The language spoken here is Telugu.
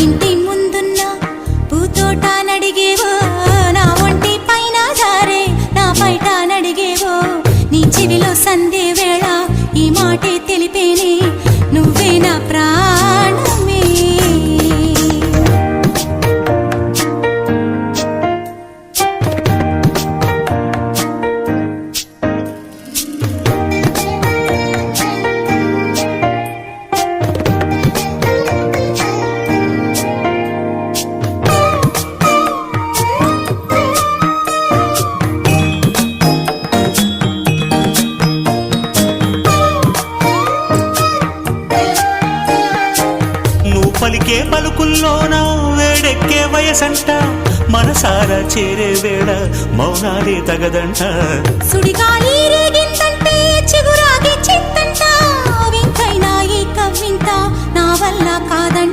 ఇంటి ముందున్న పూతోట నడిగేవో, నా ఒంటి పైన జారే నా బయట నడిగేవో, నీ చెవిలో సందే వేళ ఈ మాటే తెలిపేనే, నువ్వే నా ప్రాణమే. పలికే పలుకుల్లోన వేడెక్కే వయసంట, మనసారా చేరే వేళ మౌనాలే తగదంట. సుడిగాలి రేగిందంటే చిగురాగి చింతంట, వింతైనా ఈ కవ్వింత నా వల్ల కాదంట.